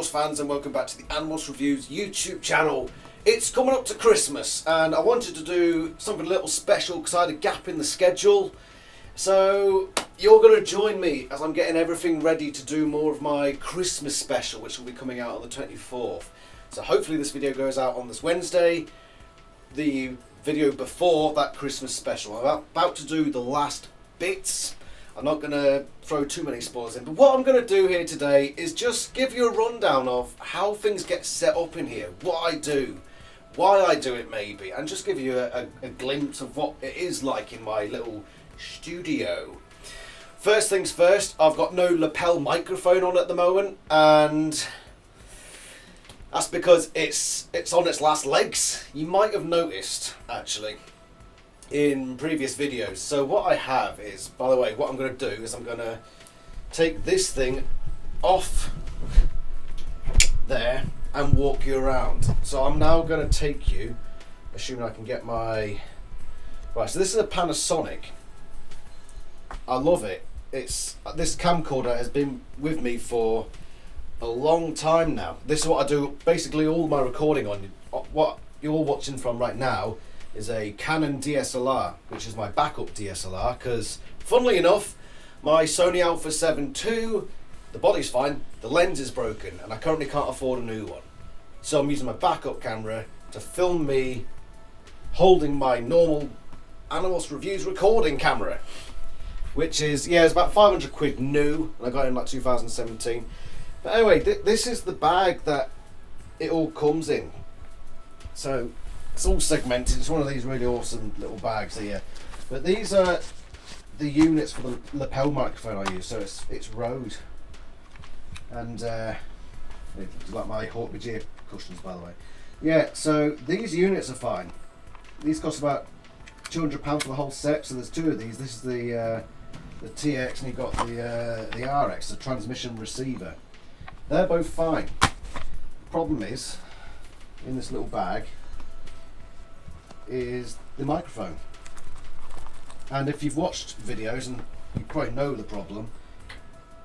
Animorphs fans, and welcome back to the Animorphs Reviews YouTube channel. It's coming up to Christmas and I wanted to do something a little special because I had a gap in the schedule. So you're going to join me as I'm getting everything ready to do more of my Christmas special, which will be coming out on the 24th. So hopefully this video goes out on this Wednesday, the video before that Christmas special. I'm about to do the last bits. I'm not going to throw too many spoilers in, but what I'm going to do here today is just give you a rundown of how things get set up in here, what I do, why I do it maybe, and just give you a glimpse of what it is like in my little studio. First things first, I've got no lapel microphone on at the moment, and that's because it's on its last legs. You might have noticed actually in previous videos. So what I have is, by the way, what I'm going to do is I'm going to take this thing off there and walk you around. So I'm now going to take you, assuming I can get my... Right, so this is a Panasonic. I love it. This camcorder has been with me for a long time now. This is what I do basically all my recording on. What you're watching from right now is a Canon DSLR, which is my backup DSLR, because funnily enough, my Sony Alpha 7 II, the body's fine, the lens is broken, and I currently can't afford a new one. So I'm using my backup camera to film me holding my normal Animorphs Reviews recording camera, which is, yeah, it's about 500 quid new, and I got it in like 2017. But anyway, this is the bag that it all comes in. So it's all segmented. It's one of these really awesome little bags here. But these are the units for the lapel microphone I use. So it's Rode, and it's like my Hawkby ear cushions, by the way. Yeah. So these units are fine. These cost about £200 for the whole set. So there's two of these. This is the TX, and you've got the RX, the transmission receiver. They're both fine. The problem is, in this little bag, is the microphone. And if you've watched videos, and you probably know the problem,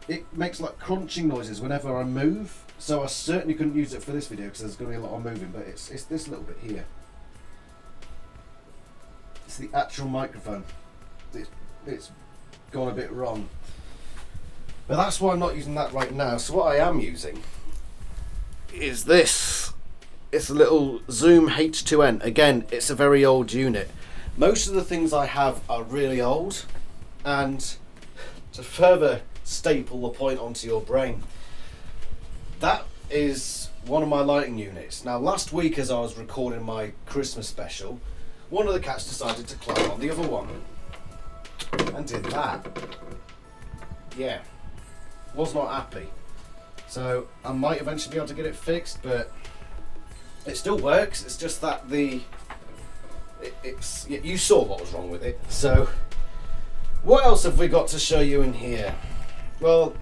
it makes like crunching noises whenever I move. So I certainly couldn't use it for this video because there's going to be a lot of moving, but it's this little bit here. It's the actual microphone. It's gone a bit wrong. But that's why I'm not using that right now. So what I am using is this. It's a little Zoom H2N. Again, it's a very old unit. Most of the things I have are really old, and to further staple the point onto your brain, that is one of my lighting units. Now last week as I was recording my Christmas special, one of the cats decided to climb on the other one and did that. Yeah, was not happy. So I might eventually be able to get it fixed, but it still works. It's just that you saw what was wrong with it. So what else have we got to show you in here? Well,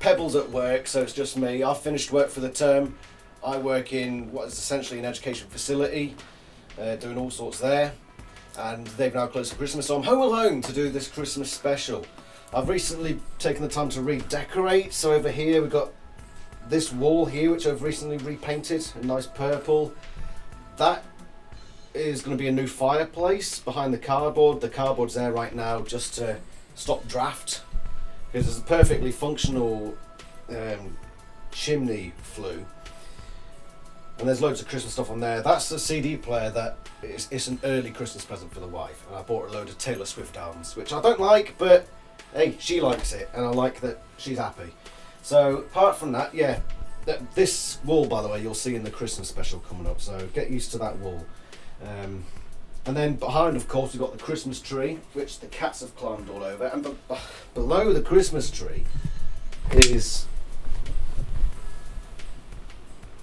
Pebble's at work, so it's just me. I've finished work for the term. I work in what is essentially an education facility, doing all sorts there, and they've now closed for Christmas, so I'm home alone to do this Christmas special. I've recently taken the time to redecorate. So over here we've got this wall here, which I've recently repainted a nice purple. That is going to be a new fireplace behind the cardboard. The cardboard's there right now just to stop draft, because there's a perfectly functional chimney flue, and there's loads of Christmas stuff on there. That's a CD player that it's an early Christmas present for the wife, and I bought a load of Taylor Swift albums, which I don't like, but hey, she likes it, and I like that she's happy. So apart from that, yeah, this wall, by the way, you'll see in the Christmas special coming up, so get used to that wall. And then behind, of course, we've got the Christmas tree, which the cats have climbed all over, and below the Christmas tree is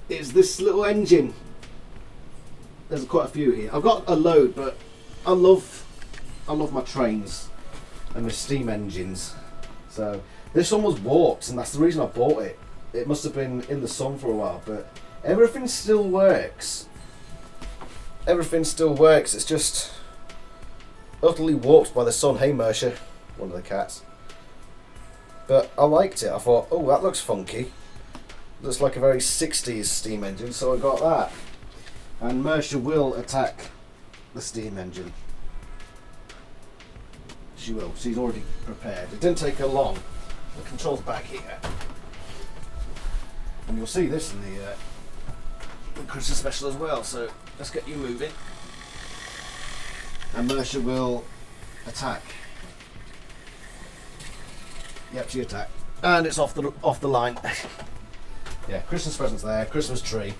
this little engine. There's quite a few here. I've got a load, but I love my trains and my steam engines. So this one was warped, and that's the reason I bought it. It must have been in the sun for a while, but everything still works. Everything still works. It's just utterly warped by the sun. Hey Mersha, one of the cats. But I liked it. I thought, oh, that looks funky. looks like a very 60s steam engine, so I got that. And Mersha will attack the steam engine. She will. She's already prepared. It didn't take her long. The control's back here. And you'll see this in the Christmas special as well, so let's get you moving. And Mersha will attack. Yep, she attacked. And it's off the line. Yeah, Christmas presents there, Christmas tree.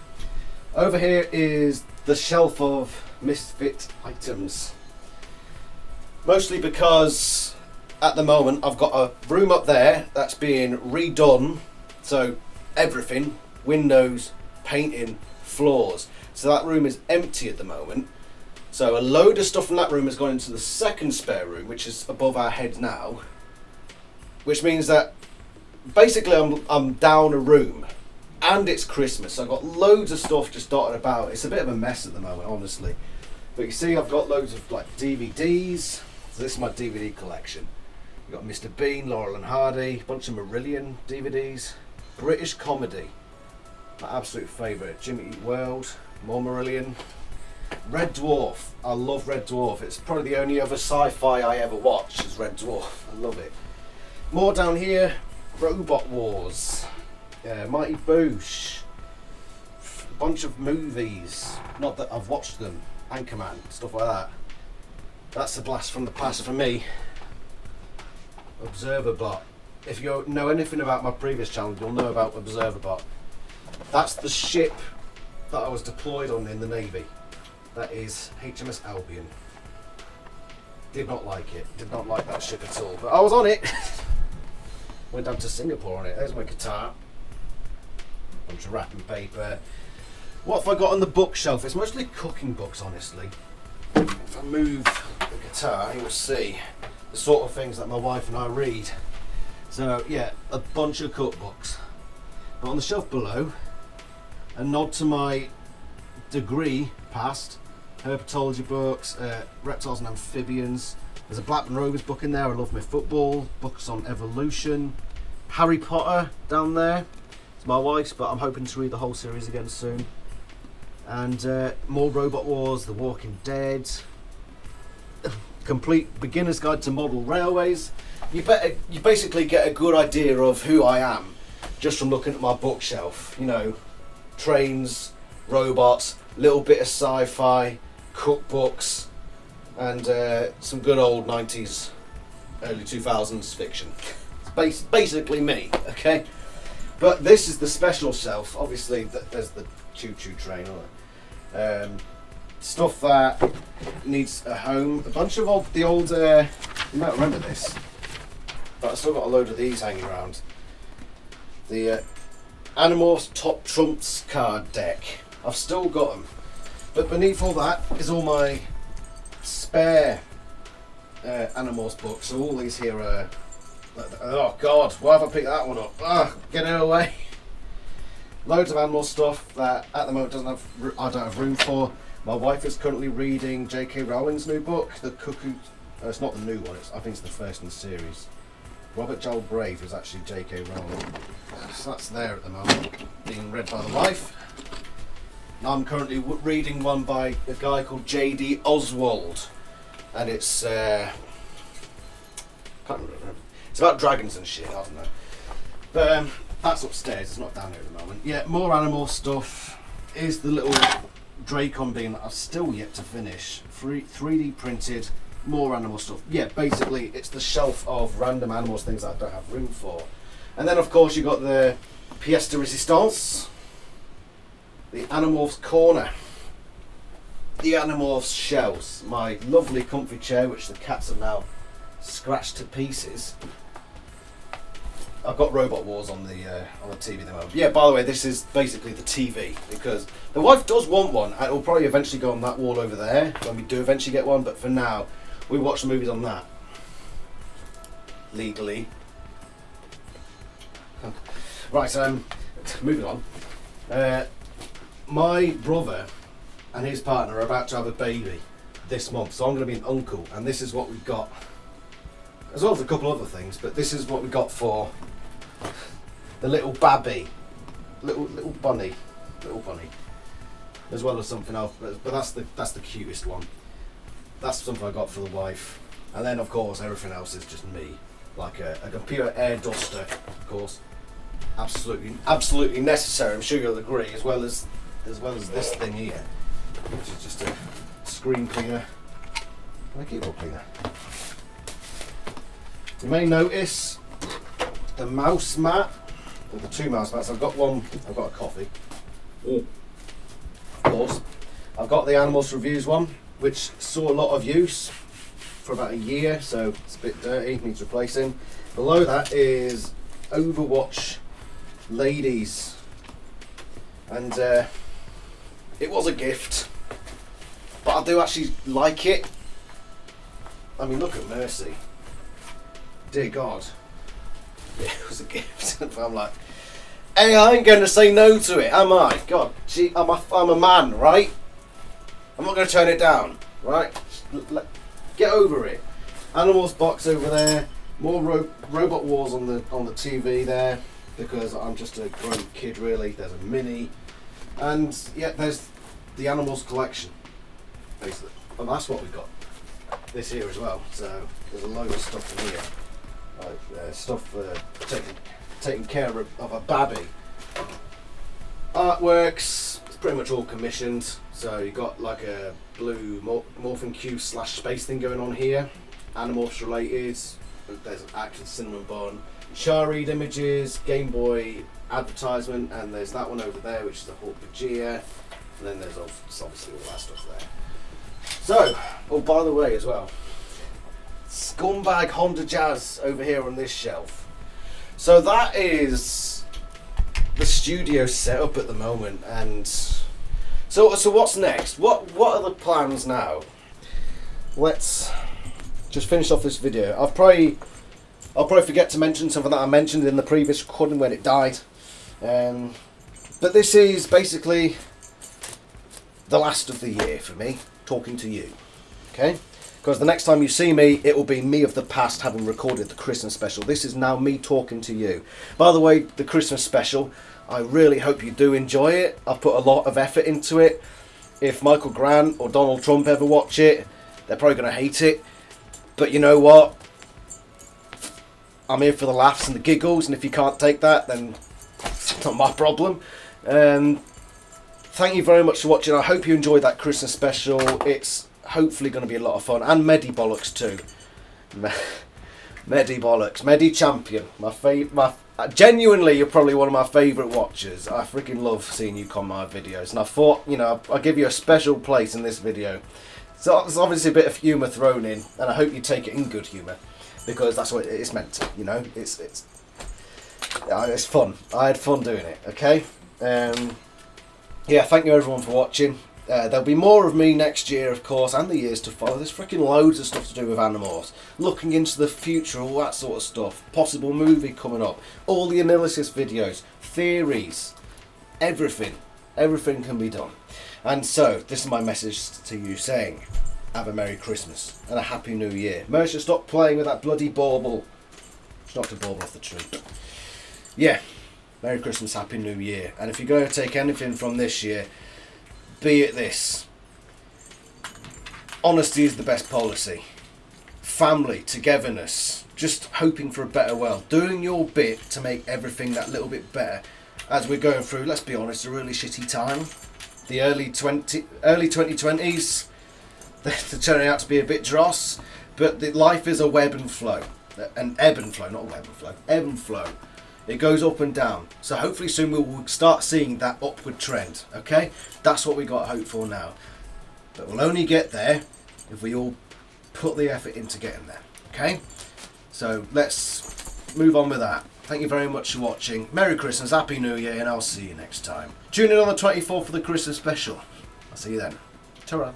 Over here is the shelf of misfit items. Mostly because at the moment I've got a room up there that's being redone. So everything, windows, painting, floors. So that room is empty at the moment. So a load of stuff from that room has gone into the second spare room, which is above our heads now. Which means that basically I'm down a room. And it's Christmas, so I've got loads of stuff just dotted about. It's a bit of a mess at the moment, honestly. But you see I've got loads of like DVDs. So this is my DVD collection. You've got Mr. Bean, Laurel and Hardy, a bunch of Marillion DVDs. British comedy, my absolute favourite. Jimmy Eat World, more Marillion. Red Dwarf, I love Red Dwarf. It's probably the only other sci-fi I ever watched is Red Dwarf. I love it. More down here, Robot Wars, Mighty Boosh, a bunch of movies. Not that I've watched them. Anchorman, stuff like that. That's a blast from the past for me. Observerbot. If you know anything about my previous channel, you'll know about Observerbot. That's the ship that I was deployed on in the Navy. That is HMS Albion. Did not like it. Did not like that ship at all. But I was on it. Went down to Singapore on it. There's my guitar. Bunch of wrapping paper. What have I got on the bookshelf? It's mostly cooking books, honestly. If I move the guitar, you'll see the sort of things that my wife and I read. So yeah, a bunch of cookbooks. But on the shelf below, a nod to my degree past, herpetology books, reptiles and amphibians. There's a Blackburn Rovers book in there. I love my football. Books on evolution. Harry Potter down there. It's my wife's, but I'm hoping to read the whole series again soon. And more Robot Wars, The Walking Dead. Complete beginner's guide to model railways. You basically get a good idea of who I am just from looking at my bookshelf. You know, trains, robots, little bit of sci-fi, cookbooks, and some good old 90s, early 2000s fiction. It's basically me, okay? But this is the special shelf. Obviously, there's the choo-choo train on it. Stuff that needs a home. A bunch of the old, you might remember this, but I've still got a load of these hanging around. The Animorphs Top Trumps card deck. I've still got them. But beneath all that is all my spare Animorphs books. So all these here are... Oh God, why have I picked that one up? Ah, get it away. Loads of animal stuff that at the moment I don't have room for. My wife is currently reading J.K. Rowling's new book, The Cuckoo. It's not the new one. I think it's the first in the series. Robert Galbraith is actually J.K. Rowling. So that's there at the moment, being read by the wife. Now I'm currently reading one by a guy called J.D. Oswald, and it's can't remember. It's about dragons and shit. I don't know. But that's upstairs. It's not down here at the moment. Yeah, more animal stuff. Here's the little Dracon beam that I've still yet to finish. 3D printed. More animal stuff. Yeah, basically it's the shelf of random animals, things that I don't have room for. And then of course you got the pièce de résistance, the Animorphs corner, the Animorphs shelves, my lovely comfy chair which the cats have now scratched to pieces. I've got Robot Wars on the TV at the moment. Yeah, by the way, this is basically the TV because the wife does want one. It will probably eventually go on that wall over there when we do eventually get one, but for now we watch the movies on that. Legally. Right, moving on. My brother and his partner are about to have a baby this month, so I'm going to be an uncle, and this is what we've got. As well as a couple other things, but this is what we got for the little babby. little bunny, as well as something else. But that's the cutest one. That's something I got for the wife, and then of course everything else is just me, like a computer air duster, of course, absolutely necessary. I'm sure you'll agree, as well as this thing here, which is just a screen cleaner and a keyboard cleaner. You may notice the mouse mat, or the two mouse mats. I've got a coffee. Of course. I've got the Animorphs Reviews one, which saw a lot of use for about a year, so it's a bit dirty, needs replacing. Below that is Overwatch Ladies. And it was a gift, but I do actually like it. I mean, look at Mercy. Dear God. Yeah, it was a gift. I'm like, hey, I ain't going to say no to it, am I? God, gee, I'm a man, right? I'm not going to turn it down, right? Get over it. Animorphs box over there. More Robot Wars on the TV there, because I'm just a grown kid, really. There's a mini, and yeah, there's the Animorphs collection, basically. And that's what we got. This here as well. So there's a load of stuff in here. Like, stuff for taking care of a babby. Artworks, it's pretty much all commissioned. So you got like a blue Morphin Q / space thing going on here. Animorphs related. There's an actual cinnamon bun. Chareed images, Game Boy advertisement, and there's that one over there, which is the Hawk Bajia. And then there's obviously all that stuff there. So, oh, by the way, as well, scumbag Honda Jazz over here on this shelf. So that is the studio setup at the moment, and so what's next? What are the plans now? Let's just finish off this video. I'll probably forget to mention something that I mentioned in the previous recording when it died, but this is basically the last of the year for me, talking to you, okay? Because the next time you see me, it will be me of the past having recorded the Christmas special. This is now me talking to you. By the way, the Christmas special, I really hope you do enjoy it. I've put a lot of effort into it. If Michael Grant or Donald Trump ever watch it, they're probably going to hate it. But you know what? I'm here for the laughs and the giggles, and if you can't take that, then it's not my problem. Thank you very much for watching. I hope you enjoyed that Christmas special. It's hopefully going to be a lot of fun, and Medi Bollocks too. Medi Bollocks, Medi Champion. Genuinely, you're probably one of my favourite watchers. I freaking love seeing you comment my videos, and I thought, you know, I'll give you a special place in this video. So there's obviously a bit of humour thrown in, and I hope you take it in good humour, because that's what it's meant to. You know, it's fun. I had fun doing it. Okay. Yeah, thank you everyone for watching. There'll be more of me next year, of course, and the years to follow. There's freaking loads of stuff to do with Animorphs. Looking into the future, all that sort of stuff. Possible movie coming up. All the analysis videos, theories, everything. Everything can be done. And so, this is my message to you saying, have a Merry Christmas and a Happy New Year. Mercer, stop playing with that bloody bauble. It's knocked a bauble off the tree. Yeah, Merry Christmas, Happy New Year. And if you're going to take anything from this year, be it this: honesty is the best policy. Family, togetherness, just hoping for a better world. Doing your bit to make everything that little bit better. As we're going through, let's be honest, a really shitty time. The early 2020s, they're turning out to be a bit dross. But life is a web and flow. An ebb and flow, not a web and flow. Ebb and flow. It goes up and down. So hopefully soon we will start seeing that upward trend. Okay? That's what we got to hope for now. But we'll only get there if we all put the effort into getting there. Okay? So let's move on with that. Thank you very much for watching. Merry Christmas, Happy New Year, and I'll see you next time. Tune in on the 24th for the Christmas special. I'll see you then. Ta-ra.